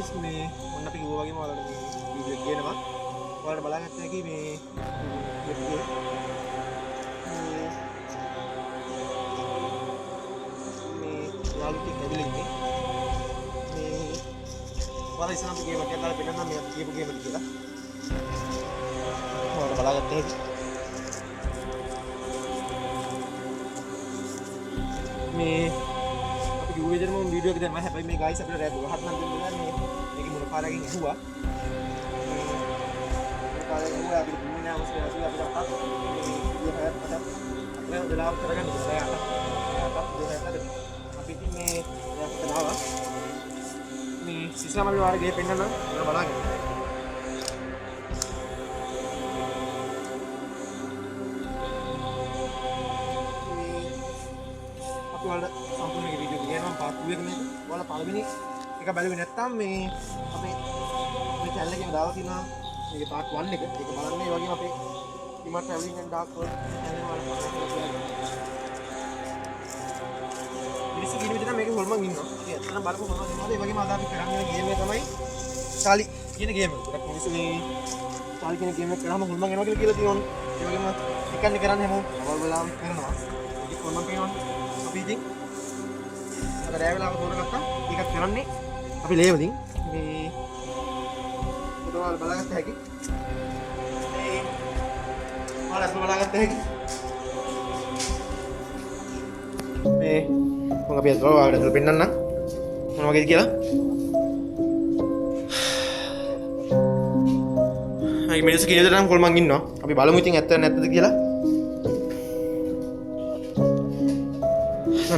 guys මේ මොන්න අපි කිව්වා වගේම ඔයාලට මේ වීඩියෝ එක ගේනවා. ඔයාලට බලාගත්ත හැකි මේ යාළුවෙක් ඇවිල්ලා ඉන්නේ. මේ ඔයාලා ඉස්සරහට ගේම එකක් දාලා පෙන්නන්න මේ අපි කියපු ගේම එක කියලා. ඔයාලට බලාගත්ත හැකි මේ අපි කිව්ව විදිහටම වීඩියෝ එක දැම්මා. හැබැයි මේ guys අපිට රෑ 12ක් නම් දෙන්න බෑ. මේකේ මොන කාර්යයෙන් ඇහුවා. මේ කාර්යයෙන් ඇහුවා අපිට දුන්නේ නැහැ මොකද අපිට අතක් මේ විදිහට අපිට දලාව කරගන්න බෑ. අපි ඉතින් මේ දාවා මේ සිස්ටම් අපි වාර ගේ පෙන්නන්න ඔයාලා බලන්න. ඔයාලට සම්පූර්ණ මේ වීඩියෝ එක ගේනවා පාර්ට් 2 එක නේද? ඔයාලා පළවෙනි එක බැලුවේ නැත්නම් මේ අපේ channel එකේම දාලා තියෙනවා මේකේ පාර්ට් 1 එක. ඒක බලන්න. ඒ වගේම අපේ ඩිමාර්ට් travelling and dark world channel එක වල මිනිස්සු කියන විදිහට මේකේ හොල්මන් ඉන්නවා. ඉතින් ඇත්තටම බලපුව මොනවද ඒ වගේම අද අපි කරන්නේ ගේම් එක තමයි චාලි කියන ගේම් එක. ඒත් මිනිස්සු මේ චාලි කියන ගේම් එක කරාම හොල්මන් එනවා කියලා තියෙනවනේ. ඒ වගේම එකන්නේ කරන්නේ හැමෝම අවල් වෙලාම කරනවා. ඒක හොල්මන් කියනවනේ. අපි ඉතින් අද රෑ වෙලාව තෝරගත්තා. ඒකත් කරන්නේ අපි ලේවලින් මේ ඔයාලා බලාගත්ත හැකි. මේ ඔයාලා බලාගත්ත හැකි. මේ මම අපි අද ඔයාලට පෙන්නන්නම් මොන වගේද කියලා. අයි මිනිස්සු කියන දේ නම් කොල්මන් ඉන්නවා. අපි බලමු ඉතින් ඇත්තද නැත්තද කියලා.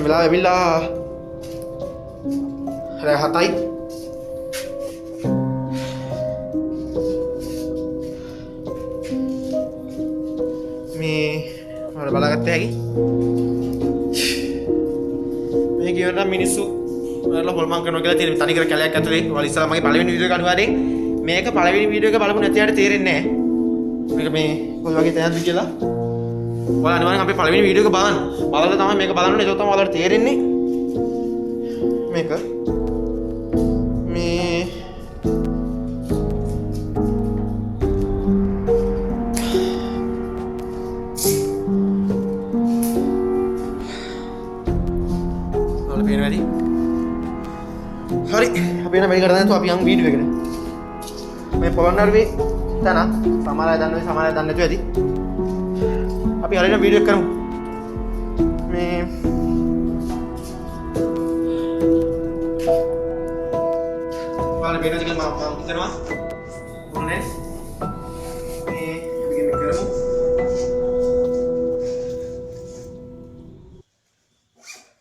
වෙලා ඇවිල්ලා රෑ 7යි. මේ මම බලාගත්ත හැකි මේ කියනවා මිනිස්සු ඔයාලා හොල්මන් කරනවා කියලා තියෙන තනිකර කැලයක් ඇතුලේ. ඔයාලා ඉස්සලා මගේ පළවෙනි වීඩියෝ එක අනිවාර්යෙන් මේක පළවෙනි වීඩියෝ එක බලපු නැති අයට තේරෙන්නේ නැහැ. මේක මේ කොයි වගේ තැනක්ද කියලා. ඔයාලා අනිවාර්යෙන් අපේ පළවෙනි වීඩියෝ එක බලන්න. බලලා තමයි මේක බලන්න ඕනේ. ඒක තමයි ඔයාලට තේරෙන්නේ. මේක මේ ඔයාලා පේන වැඩි. හරි. අපි යන වැඩි කරන්නේ නැතුව අපි යන් වීඩියෝ එකට. මේ පොළොන්නරුවේ තන සමහර අය දන්නවා සමහර අය දන්නේ නැතුව ඇති. අපි හරියට වීඩියෝ එක කරමු. මේ ඔයාලා පේනද කියලා මම කරනවා. ඕනේ. මේ අපි මේක කරමු.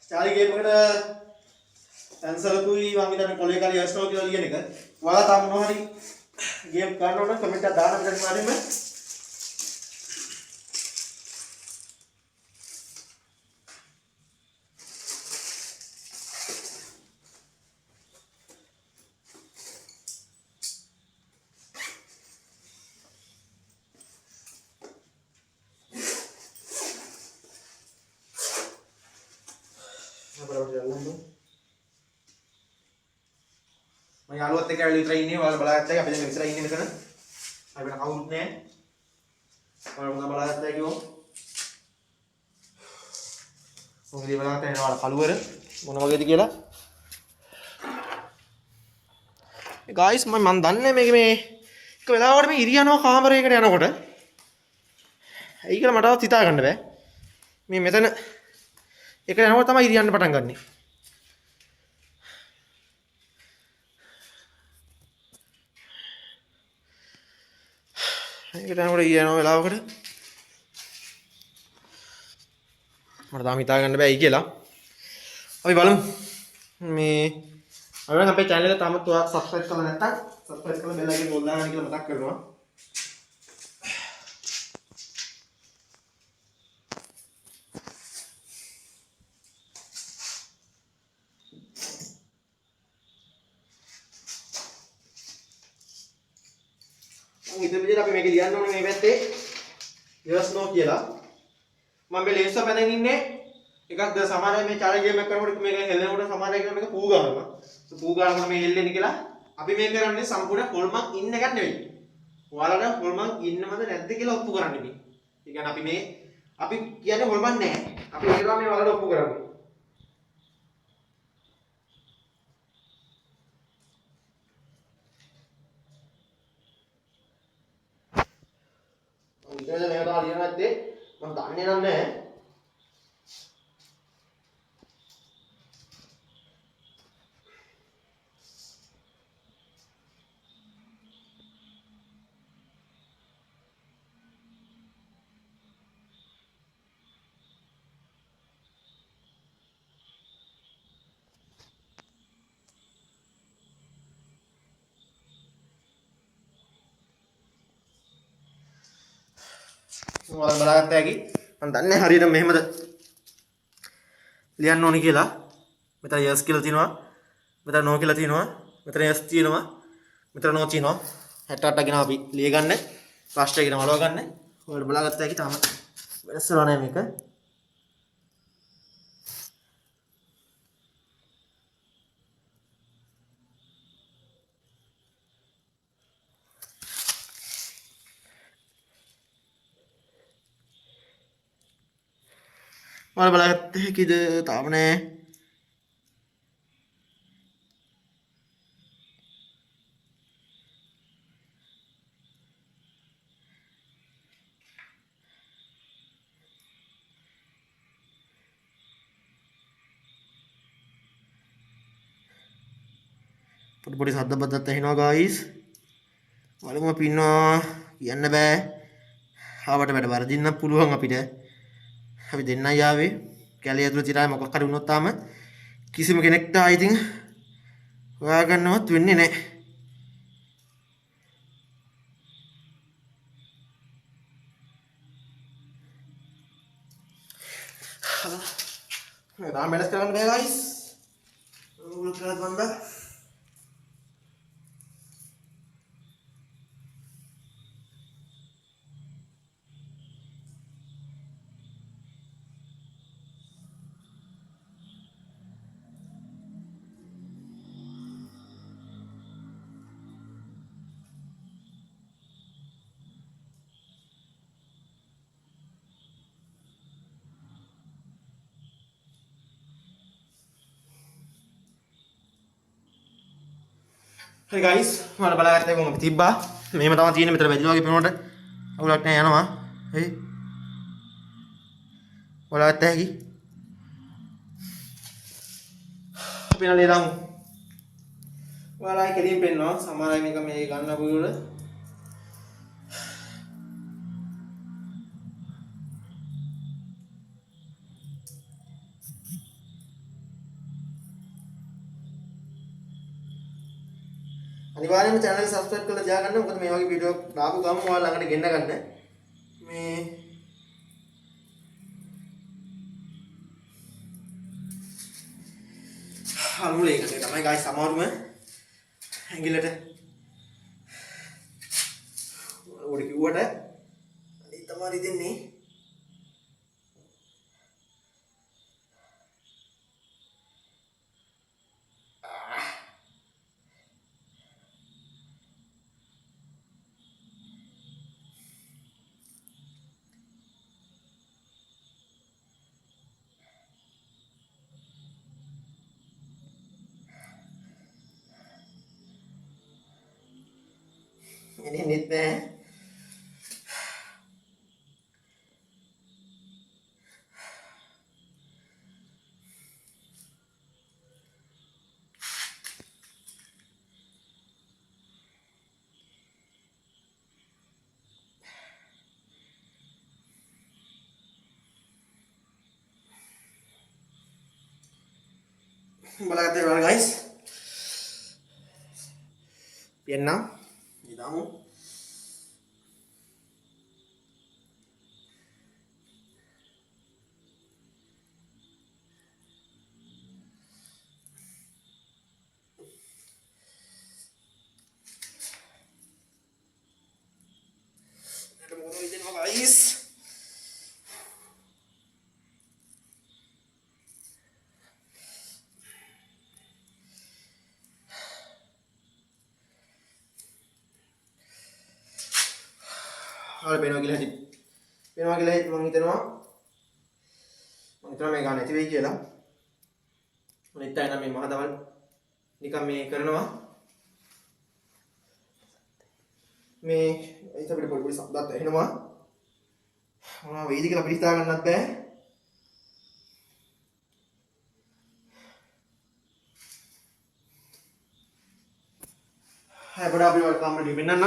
ස්ටාරි ගේම් එකට ඇන්සර්කුයි මම හිතන්නේ කොලේ කාලේ යස්නෝ කියලා ලියන එක. ඔයාලා තාම මොනවා හරි ගේම් ගන්න ඕන කමෙන්ට් එකක් දාන්න අපිට අනිවාර්යෙන්ම. මම යාළුවත් එක්ක ඇවිල්ලා ඉතර ඉන්නේ. ඔයාලා බලාගත්තා අපි දැන් ඉතර ඉන්නේ මෙතන. අපි වෙන කවුරුත් නැහැ. ඔයාලා බලාගත්තා කිව්වෝ. මොකද බලාගත්තා එනවා ඔයාලා කලුවර මොන වගේද කියලා. ඒ ගායිස් මම දන්නේ මේක මේ එක වෙලාවකට මේ ඉරි යනවා කාමරයකට යනකොට. ඇයි කියලා මටවත් හිතා ගන්න බෑ. මේ මෙතන එක යනකොට තමයි ඉරි යන්න පටන් ගන්නෙ. ඒකට යනකොට යනවා වෙලාවකට මට තාම හිතා ගන්න බෑ කියලා. අපි බලමු මේ අපි අපේ channel එක තාම subscribe කරලා නැත්නම් subscribe කරලා bell icon එක දාගන්න කියලා මතක් කරනවා. ඉතින් විදිහට අපි මේක ලියන්න ඕනේ මේ පැත්තේ yes no කියලා. මම මේ ලේන්ස් එක පැදගෙන ඉන්නේ එකක් ද සමහර අය මේ චාලි ගේම් එක කරනකොට මේක හෙල්ලෙනකොට සමහර අය කියන මේක පූ ගන්නවා. පූ ගන්නකොට මේ හෙල්ලෙන්නේ කියලා අපි මේ කරන්නේ සම්පූර්ණ හොල්මන් ඉන්න එකක් නෙවෙයි. ඔයාලට හොල්මන් ඉන්නවද නැද්ද කියලා ඔප්පු කරන්න ඉන්නේ. ඒ කියන්නේ අපි කියන්නේ හොල්මන් නැහැ. අපි ඒකම මේ ඔයාලට ඔප්පු කරන්නේ. ඉතින් මේක තමයි ලියන්න නැත්තේ මම දන්නේ නැහැ. ඔයාලා බලාගත්ත හැකි මම දන්නේ හරියට මෙහෙමද ලියන්න ඕනි කියලා. මෙතන yes කියලා තියෙනවා. මෙතන no කියලා තියෙනවා. මෙතන yes තියෙනවා. මෙතන no තියෙනවා. 68ක් ගෙන අපි ලිය ගන්න. ප්‍රශ්නය ගෙන වලව ගන්න. ඔයාලා බලාගත්ත හැකි තාම වෙනස් වෙලා නැහැ මේක. ඔයාලා බලාගත්ත හැකිද? තාම නෑ. පොඩි සද්ද බද්දත් ඇහෙනවා guys. වලම පින්නවා කියන්න බෑ. ආවට වැඩ වර්ධින්න පුළුවන් අපිට. අපි දෙන්නයි ආවේ. කැලේ ඇතුළේ තිරාය මොකක් හරි වුණොත් තාම කිසිම කෙනෙක්ට I think හොයා ගන්නවත් වෙන්නේ නැහැ. තාම මැනේජ් කරන්න බෑ guys. ඕගොල්ලෝ කරත් බන්දා. Hey guys, මම බලාගත්තා කොහොමද තිබ්බා. මෙහෙම තමයි තියෙන්නේ මෙතන වැදිලා වගේ පේනකොට අවුලක් නැහැ යනවා. හරි. බලාගත්තා හැකි. අපි නලිය දාමු. ඔයාලා කෙලින් පෙන්නවා. සමහර අය මේක මේ ගන්න පුළුවල. අනිවාර්යයෙන්ම channel එක subscribe කරලා තියාගන්න. මොකද මේ වගේ වීඩියෝ දාපු ගමන් ඔයාලා ළඟට ගෙන්න ගන්න. මේ අලුලේකට තමයි guys අමාරුම ඇඟිල්ලට ඔඩ කිව්වට අනිත් තමයි දෙන්නේ. Ini nitnya bola kata guys. Vietnam, di tamu. Ada mau ngomongin apa guys? හරි පේනවා කියලා හිතේ. පේනවා කියලා මම හිතනවා මේ ගන්න නැති වෙයි කියලා. අනිත් අය නම් මේ මහදවල් නිකන් මේ කරනවා. මේ ඒත් අපිට පොඩි සද්දත් ඇහෙනවා. මොනවා වෙයිද කියලා අපිට හිතා ගන්නත් බෑ. හැබැයි අපි වල කාමරේ ලිපෙන්නන්න.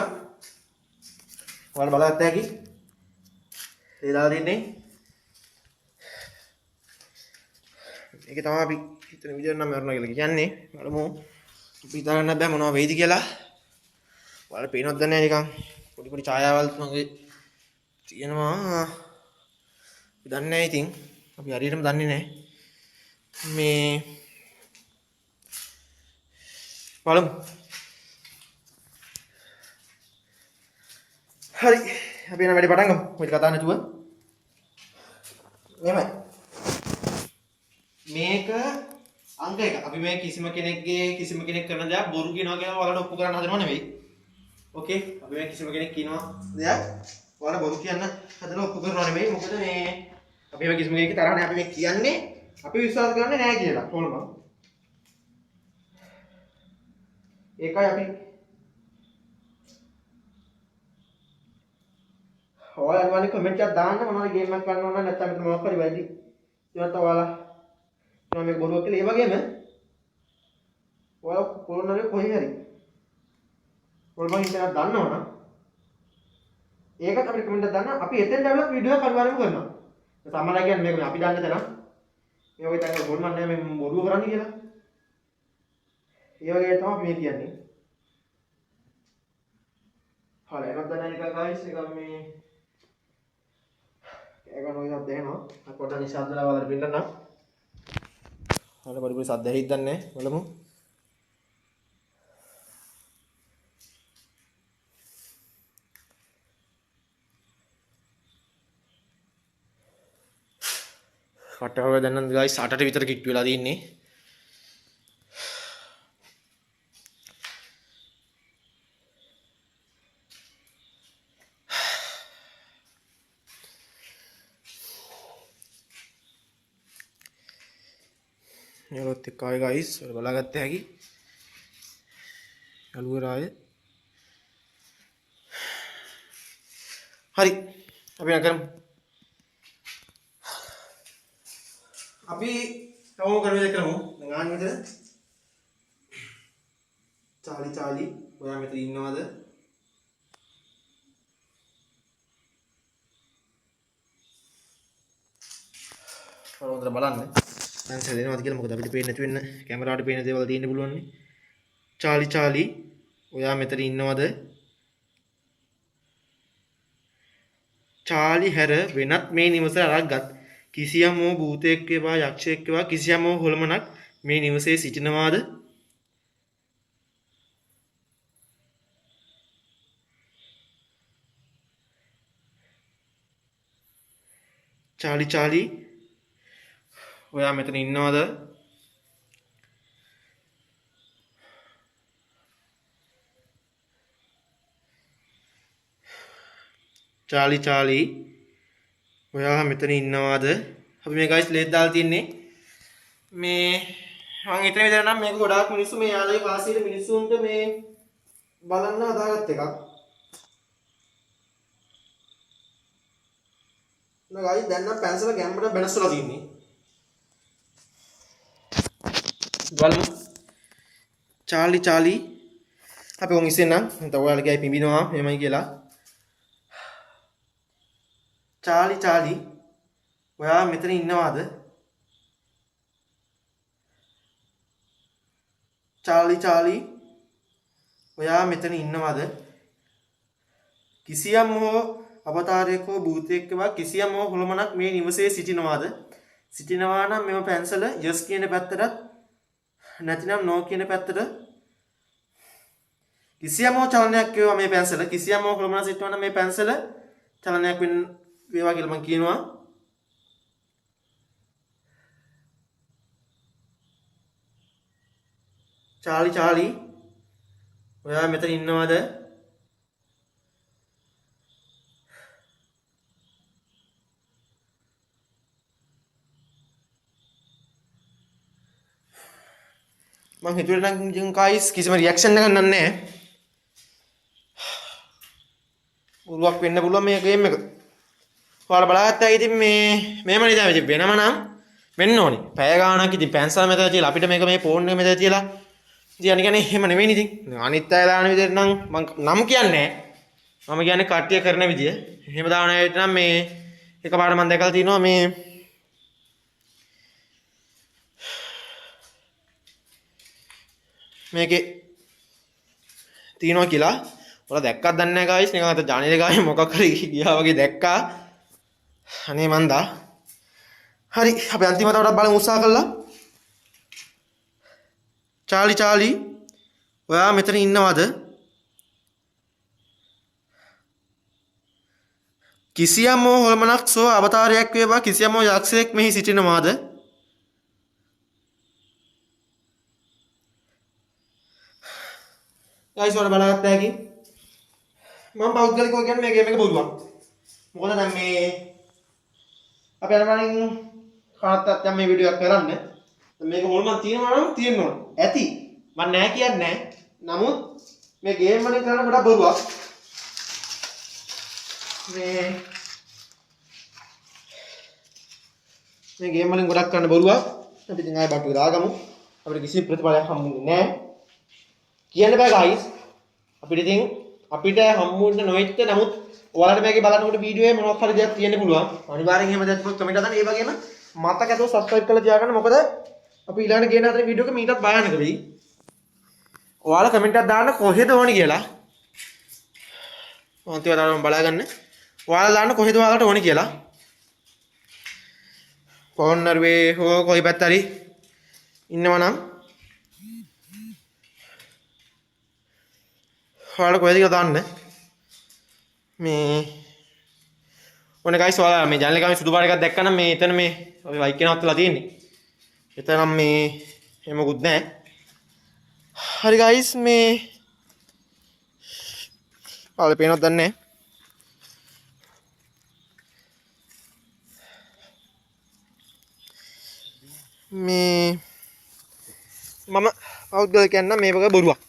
ඔයාලා බලගත්ත හැකි. ඒ දාලා තින්නේ. ඒක තමයි අපි හිතන විදිහට නම් මරනවා කියලා කියන්නේ. බලමු. අපි හිතා ගන්නත් බෑ මොනවා වෙයිද කියලා. ඔයාලා පේනවද දන්නේ නැහැ නිකන්. පොඩි පොඩි ඡායාවල් මගේ තියෙනවා. අපි දන්නේ නැහැ ඉතින්. අපි හරියටම දන්නේ නැහැ. මේ බලමු. හරි අපි යන වැඩේ පටන් ගමු. මොකද කතා නැතුව. මෙහෙමයි. මේක අංක එක. අපි මේ කිසිම කෙනෙක් කරන දේ බොරු කියනවා කියලා ඔයාලට ඔප්පු කරන්න හදනව නෙවෙයි. ඕකේ. අපි මේ කිසිම කෙනෙක් කියනවා දෙයක් ඔයාලා බොරු කියන්න හදලා ඔප්පු කරනව නෙවෙයි. මොකද මේ අපි මේ කිසිම කෙනෙක් තරහ නැහැ. අපි මේ කියන්නේ අපි විශ්වාස කරන්නේ නැහැ කියලා. කොහොමද? ඒකයි අපි ඔයාලා අනිවාර්යෙන් කමෙන්ට් එකක් දාන්න මොනවද ගේම් එකක් ගන්න ඕන නැත්නම් මෙතන මොකක් හරි වැඩි. ඊට ඔයාලා මම මේ බොරුවක් කියලා ඒ වගේම ඔයාලා කොරෝනාවේ කොහේ හරි ඔයාලා මම ඉතන දන්නවනම් ඒකත් අපිට කමෙන්ට් එකක් දාන්න අපි එතෙන් ඩෙවලොප් වීඩියෝ එකක් අනිවාර්යෙන්ම කරනවා. සමහරවල් කියන්නේ මේක අපි දන්න තැන මේ වගේ තැනක බොරුවක් නැහැ මේ බොරුව කරන්නේ කියලා. ඒ වගේ තමයි අපි මේ කියන්නේ. හරි එනත් දැන් එක ගයිස් එක මේ ඒක නෝයි සද්ද එනවා. අපොට නිශ්ශබ්දලා වලට පින්නන්න. හරි පොඩි පොඩි සද්ද ඇහිද්ද නැහැ. බලමු. කටහොය දැන් නම් ගයිස් 8ට විතර කිට්ටු වෙලා තින්නේ. යාළුවොත් එක්ක ආවේ ගයිස් ඔයාලා බලාගත්ත හැකි යාළුවෝ රාය හරි අපි කරමු අපි තවම කරමු දැන් ආන්න විතර චාලි ඔයා මෙතන ඉන්නවද හොඳට බලන්න ආන්සර් දෙනවද කියලා මොකද අපිට පේන්නේ නැති වෙන්න කැමරාවට පේන දේවල් තියෙන්න පුළුවන් නේ චාලි ඔයා මෙතන ඉන්නවද චාලි හැර වෙනත් මේ නිවස අරක්ගත් කිසියම් වූ භූතයෙක් වේවා යක්ෂයෙක් වේවා කිසියම් වූ හොල්මනක් මේ නිවසේ සිටිනවාද චාලි ඔයා මෙතන ඉන්නවද චාලි ඔයා මෙතන ඉන්නවද අපි මේ ගයිස් ලේත් දාලා තින්නේ මේ මම හිතන විදිහට නම් මේක ගොඩාක් මිනිස්සු මේ යාළුවේ වාසියට මිනිස්සුන්ට මේ බලන්න හදාගත්ත එකක් නෝ ගයිස් දැන් නම් පැන්සල ගැම්මට වෙනස්ලා තින්නේ බලමු චාලි අපි උන් ඉස්සෙල්ලා නැත්නම් ඔයාලා ගියයි පිඹිනවා එහෙමයි කියලා චාලි ඔයා මෙතන ඉන්නවද චාලි ඔයා මෙතන ඉන්නවද කිසියම් හෝ අවතාරයක හෝ භූතයෙක් වා කිසියම් හෝ හොලමනක් මේ නිවසේ සිටිනවා නම් මෙම පැන්සල යස් කියන පැත්තටත් නැතිනම් නෝ කියන පැත්තට කිසියම් හෝ චලනයක් වේවා මේ පැන්සල කිසියම් හෝ හොලමනක් සිටිනවා නම් මේ පැන්සල චලනයක් වේවා කියලා මම කියනවා චාලි ඔයා මෙතන ඉන්නවද මං හිතුවේ නම් ඉතින් guys කිසිම රියැක්ෂන් එකක් නැහැ. බොරුවක් වෙන්න පුළුවන් මේ ගේම් එක. ඔයාලා බලාගත්තා ඉතින් මේම නේද ඉතින් වෙනම නම් වෙන්න ඕනි. පැය ගාණක් ඉතින් පැන්සල් මෙතන තියලා අපිට මේක මේ ෆෝන් එක මෙතන තියලා ඉතින් කියන්නේ එහෙම නෙවෙයි ඉතින්. අනිත් අය දාන විදිහට නම් මං නම් කියන්නේ නැහැ. මම කියන්නේ කට්ටිය කරන විදිය. එහෙම දාන අයට නම් මේ එකපාරට මම දැකලා තියෙනවා මේ මේකේ තියෙනවා කියලා. ඔයාලා දැක්කත් දන්නේ නැහැ guys. නිකන් අත ජනේලේ ගාවේ මොකක් හරි ගියා වගේ දැක්කා. අනේ මන්දා. හරි අපි අන්තිමට වඩා බලමු උත්සාහ කළා. චාලි ඔයා මෙතන ඉන්නවද? කිසියම් හොල්මනක් සෝ අවතාරයක් වේවා කිසියම් යක්ෂයෙක් මෙහි සිටිනවාද? guys ඔයාලා බලගත්තා හැකි. මම පෞද්ගලිකව කියන්නේ මේ ගේම් එක බොරුවක්. මොකද දැන් මේ අපි අරමනින් කාටත් දැන් මේ වීඩියෝ එක කරන්න. මේක හොල්මන් තියෙනවා නම් තියෙන්න ඕන. ඇති. මම නෑ කියන්නේ නෑ. නමුත් මේ ගේම් වලින් කරන ගොඩක් බොරුවක්. මේ ගේම් වලින් ගොඩක් කරන බොරුවක්. අපි ඉතින් ආයෙ බටු දාගමු. අපිට කිසි ප්‍රතිඵලයක් හම්බුනේ නෑ. කියන්න බෑ guys. අපිට හම්බුන්න නොවෙච්ච නමුත් ඔයාලට මේකේ බලනකොට වීඩියෝ එකේ මොනවක් හරි දෙයක් තියෙන්න පුළුවන්. අනිවාර්යෙන් එහෙම දැක්කොත් කමෙන්ට් දාන්න. ඒ වගේම මතක ඇතුව subscribe කරලා තියාගන්න. මොකද අපි ඊළඟ ගේන අතර වීඩියෝ එක මීටත් භයානක වෙයි. ඔයාලා කමෙන්ට් එකක් දාන්න කොහෙද ඕනි කියලා. අන්තිමට මම බලාගන්න. ඔයාලා දාන්න කොහෙද ඔයාලට ඕනි කියලා. කෝනර් වේ හෝ කොයි පැත්ත හරි ඉන්නවනම් ඔයාලා කොහෙද කියලා දාන්න. මේ ඔන්න guys ඔයාලා මේ channel එකේ මේ සුදු පාට එකක් දැක්කනම් මේ එතන මේ අපි වයික් එක නවත්තලා තියෙන්නේ. එතනම් මේ එහෙමකුත් නැහැ. හරි guys මේ ඔයාලා පේනවද දන්නේ මේ මම පෞද්ගලිකයන් නම් මේ වගේ බොරුවක්.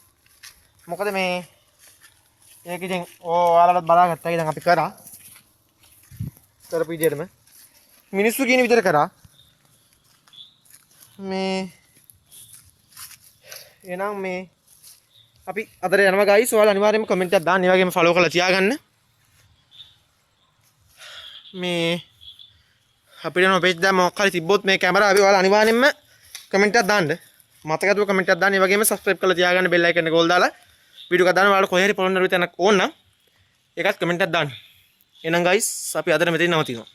මොකද මේ ඒක ඉතින් ඔයාලට බලාගත්තා ඉතින් අපි කරා කරපු විදිහටම මිනිස්සු කියන විදිහට කරා මේ එහෙනම් මේ අපි අතර යනවා guys. ඔයාලා අනිවාර්යයෙන්ම කමෙන්ට් එකක් දාන්න. ඒ වගේම ෆලෝ කරලා තියාගන්න. මේ අපිට නෝ page දැන් මොකක් හරි තිබ්බොත් මේ කැමරාවේ ඔයාලා අනිවාර්යයෙන්ම කමෙන්ට් එකක් දාන්න. මතක ඇතුව කමෙන්ට් එකක් දාන්න. ඒ වගේම subscribe කරලා තියාගන්න bell icon එක ගෝල් දාලා වීඩියෝ එකක් දාන්න. ඔයාලා කොහේ හරි පොළොන්නරුවේ තැනක් ඕන නම් ඒකත් කමෙන්ට් එකක් දාන්න. එහෙනම් guys අපි අදට මෙතන නවතිනවා.